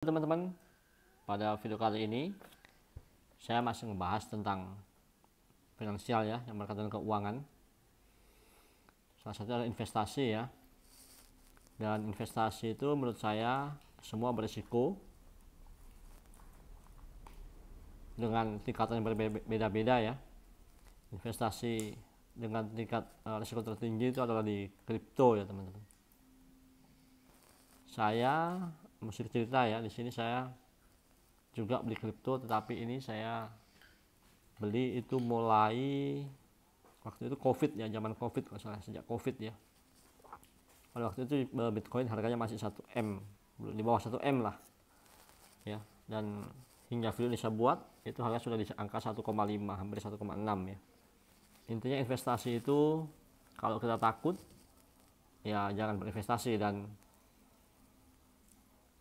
Teman-teman, pada video kali ini saya masih membahas tentang finansial ya, yang berkaitan dengan keuangan. Salah satu adalah investasi ya. Dan investasi itu menurut saya semua berisiko dengan tingkatan yang berbeda-beda ya. Investasi dengan tingkat risiko tertinggi itu adalah di kripto ya teman-teman. Saya mesti cerita ya, di sini saya juga beli kripto, tetapi ini saya beli itu mulai waktu itu COVID ya, zaman COVID kalau salah, sejak COVID ya. Pada waktu itu Bitcoin harganya masih 1M, di bawah 1M lah ya, dan hingga video ini saya buat itu harga sudah di angka 1,5, hampir 1,6 ya. Intinya investasi itu kalau kita takut ya jangan berinvestasi, dan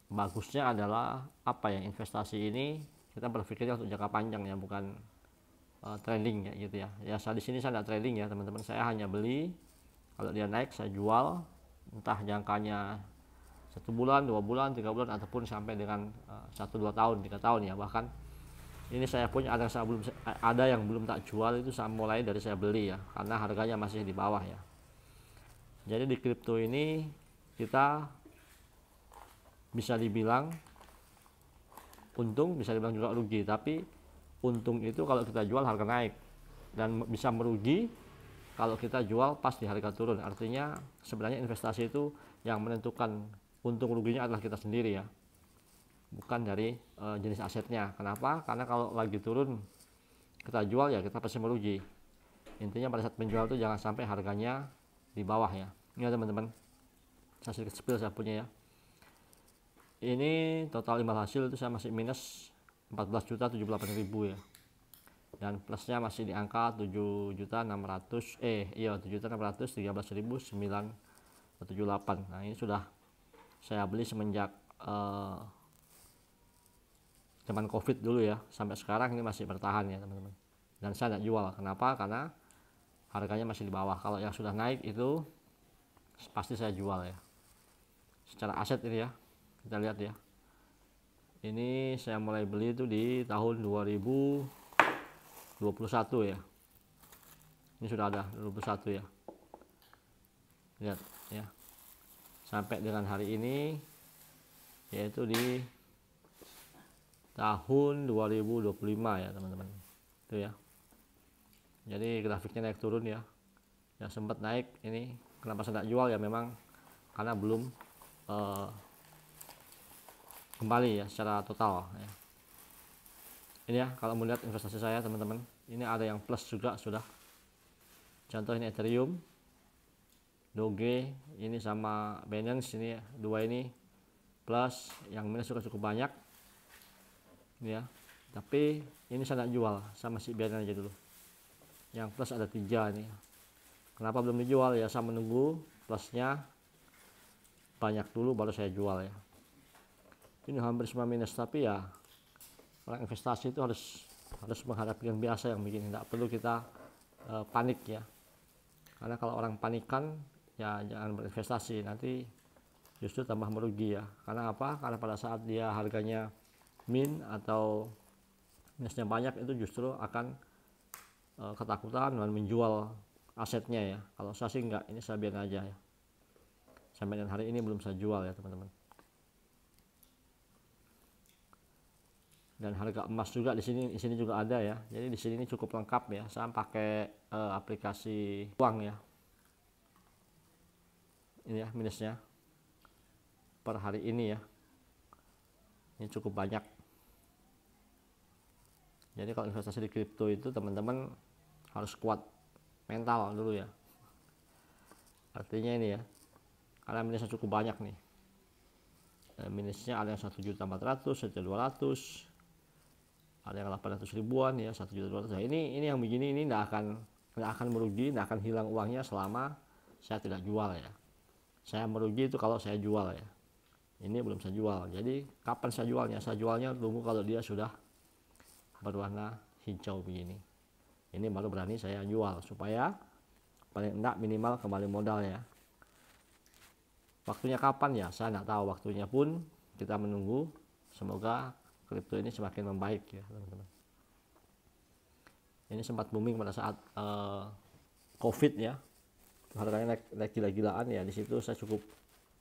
bagusnya adalah apa ya, investasi ini kita berpikirnya untuk jangka panjang ya, bukan trading ya gitu ya. Ya saya di sini saya tidak trading ya teman-teman, saya hanya beli, kalau dia naik saya jual, entah jangkanya 1 bulan, 2 bulan, 3 bulan, ataupun sampai dengan 1-2 tahun, 3 tahun ya. Bahkan ini saya punya ada yang belum tak jual, itu saya mulai dari saya beli ya, karena harganya masih di bawah ya. Jadi di kripto ini kita bisa dibilang untung, bisa dibilang juga rugi. Tapi untung itu kalau kita jual harga naik, dan bisa merugi kalau kita jual pas di harga turun. Artinya sebenarnya investasi itu yang menentukan untung ruginya adalah kita sendiri ya, bukan dari jenis asetnya. Kenapa? Karena kalau lagi turun kita jual ya kita pasti merugi. Intinya pada saat menjual itu jangan sampai harganya di bawah ya. Ini ya teman-teman, saya sedikit spill saya punya ya. Ini total imbal hasil itu saya masih minus 14.078.000 ya, dan plusnya masih di angka 7.613.978. Nah ini sudah saya beli semenjak zaman COVID dulu ya, sampai sekarang ini masih bertahan ya teman-teman, dan saya tidak jual. Kenapa? Karena harganya masih di bawah. Kalau yang sudah naik itu pasti saya jual ya. Secara aset ini ya, kita lihat ya, ini saya mulai beli itu di tahun 2021 ya. Ini sudah ada 21 ya, lihat ya, sampai dengan hari ini yaitu di tahun 2025 ya teman-teman. Itu ya, jadi grafiknya naik turun ya. Yang sempat naik ini, kenapa saya tidak jual ya, memang karena belum kembali ya secara total ya. Ini ya kalau melihat investasi saya teman-teman, ini ada yang plus juga sudah. Contoh ini Ethereum, Doge, ini sama Binance, ini ya, dua ini plus. Yang minus juga cukup banyak ini ya, tapi ini saya tidak jual, saya masih biarin aja dulu. Yang plus ada 3 ini. Kenapa belum dijual ya, saya menunggu plusnya banyak dulu baru saya jual ya. Ini hampir semua minus, tapi ya orang investasi itu harus menghadapi yang biasa yang begini, tidak perlu kita panik ya. Karena kalau orang panikan ya jangan berinvestasi, nanti justru tambah merugi ya. Karena apa? Karena pada saat dia harganya min atau minusnya banyak, itu justru akan ketakutan dan menjual asetnya ya. Kalau saya sih enggak, ini saya biarin aja ya. Sampai dengan hari ini belum saya jual ya teman-teman. Dan harga emas juga di sini juga ada ya. Jadi di sini ini cukup lengkap ya. Saya pakai aplikasi uang ya. Ini ya minusnya per hari ini ya. Ini cukup banyak. Jadi kalau investasi di kripto itu teman-teman harus kuat mental dulu ya. Artinya ini ya, karena minusnya cukup banyak nih. Minusnya ada yang 1.400.000, 1.200.000, ada yang 800 ribuan ya, 1.200.000. Nah, ini yang begini ini tidak akan merugi, tidak akan hilang uangnya selama saya tidak jual ya. Saya merugi itu kalau saya jual ya. Ini belum saya jual. Jadi kapan saya jualnya? Saya jualnya tunggu kalau dia sudah berwarna hijau begini. Ini baru berani saya jual, supaya paling enggak minimal kembali modal ya. Waktunya kapan ya? Saya tidak tahu waktunya, pun kita menunggu Semoga kripto ini semakin membaik ya teman-teman. Ini sempat booming pada saat COVID ya, harganya naik gila-gilaan ya. Di situ saya cukup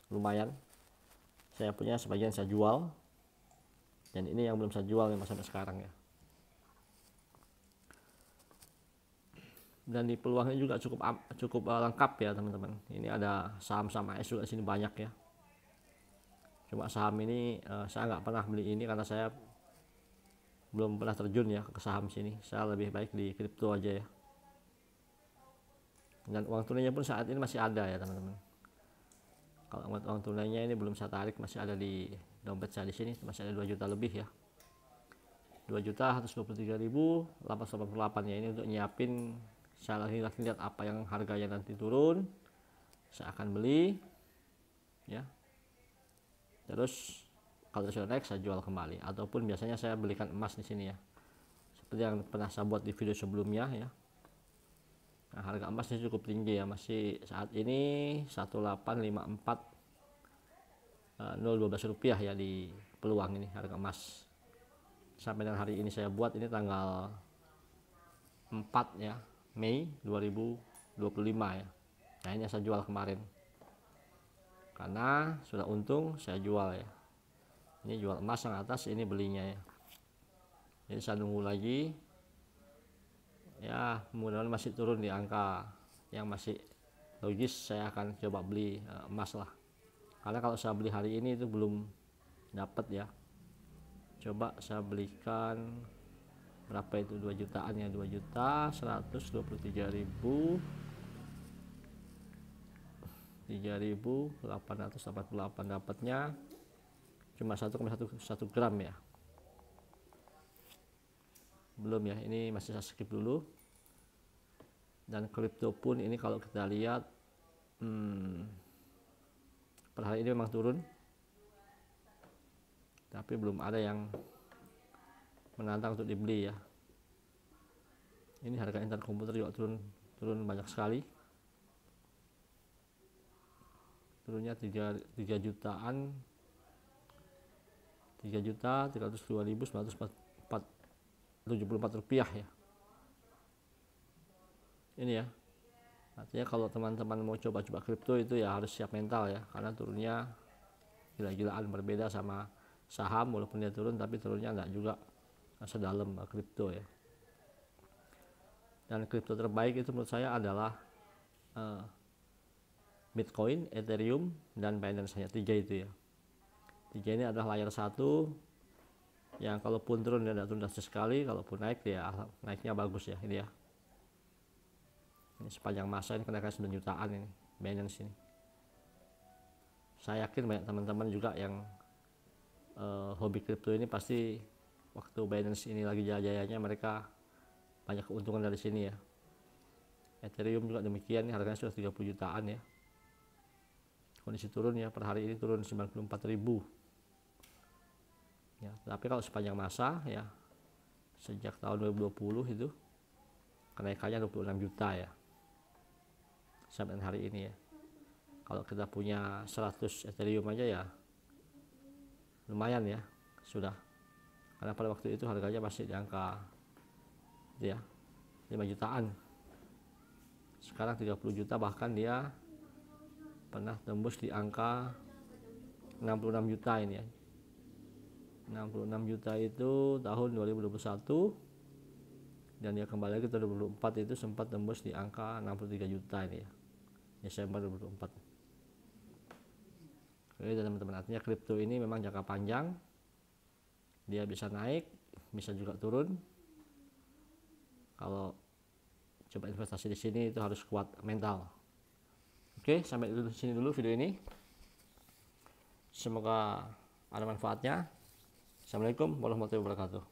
lumayan, saya punya sebagian saya jual, dan ini yang belum saya jual memang sampai sekarang ya. Dan di peluangnya juga cukup lengkap ya teman-teman. Ini ada saham-saham AS juga sini banyak ya. Cuma saham ini saya nggak pernah beli ini karena saya belum pernah terjun ya ke saham sini. Saya lebih baik di kripto aja ya. Dan uang tunainya pun saat ini masih ada ya teman-teman. Kalau uang tunainya ini belum saya tarik, masih ada di dompet saya di sini, masih ada 2 juta lebih ya. 2.123.888 ya, ini untuk nyiapin. Saya lagi lihat apa yang harganya nanti turun, saya akan beli ya. Terus kalau sudah naik saya jual kembali, ataupun biasanya saya belikan emas di sini ya, seperti yang pernah saya buat di video sebelumnya ya. Nah, harga emasnya cukup tinggi ya, masih saat ini 1.854.012 rupiah ya di peluang ini harga emas. Sampai dengan hari ini saya buat ini tanggal 4 ya, Mei 2025 ya. Nah, ini saya jual kemarin karena sudah untung, saya jual ya. Ini jual emas yang atas, ini belinya ya. Jadi saya nunggu lagi ya, mudah-mudahan masih turun di angka yang masih logis. Saya akan coba beli emas lah, karena kalau saya beli hari ini itu belum dapat ya. Coba saya belikan berapa itu, 2 jutaan ya, 2.123.3.848 dapatnya cuma 1,1 gram ya. Belum ya, ini masih saya skip dulu. Dan kripto pun ini kalau kita lihat per hari ini memang turun, tapi belum ada yang menantang untuk dibeli ya. Ini harga internet komputer juga turun banyak sekali, turunnya 3 jutaan, 3.302.974 rupiah ya. Ini ya, artinya kalau teman-teman mau coba-coba kripto itu ya harus siap mental ya, karena turunnya gila-gilaan, berbeda sama saham. Walaupun dia turun, tapi turunnya enggak juga sedalam kripto ya. Dan kripto terbaik itu menurut saya adalah Bitcoin, Ethereum, dan Binance. Hanya 3 itu ya. 3 ini adalah layer 1 yang kalaupun turun dia tidak turun drastis sekali, kalaupun naik ya naiknya bagus ya. Ini ya, ini sepanjang masa ini kenaikan 9 jutaan ini Binance ini. Saya yakin banyak teman-teman juga yang hobi kripto ini pasti waktu Binance ini lagi jaya-jayanya mereka banyak keuntungan dari sini ya. Ethereum juga demikian, nih harganya sudah 30 jutaan ya. Kondisi turun ya, per hari ini turun 94.000 ya. Tapi kalau sepanjang masa ya, sejak tahun 2020 itu kenaikannya 26 juta ya sampai hari ini ya. Kalau kita punya 100 Ethereum aja ya lumayan ya sudah, karena pada waktu itu harganya masih di angka ya 5 jutaan. Sekarang 30 juta, bahkan dia pernah tembus di angka 66 juta ini ya. 66 juta itu tahun 2021, dan dia kembali lagi tahun 2024 itu sempat tembus di angka 63 juta ini ya, Desember 2024. Oke teman-teman, artinya kripto ini memang jangka panjang, dia bisa naik, bisa juga turun. Kalau coba investasi di sini itu harus kuat mental. Oke, sampai di sini dulu video ini. Semoga ada manfaatnya. Assalamualaikum warahmatullahi wabarakatuh.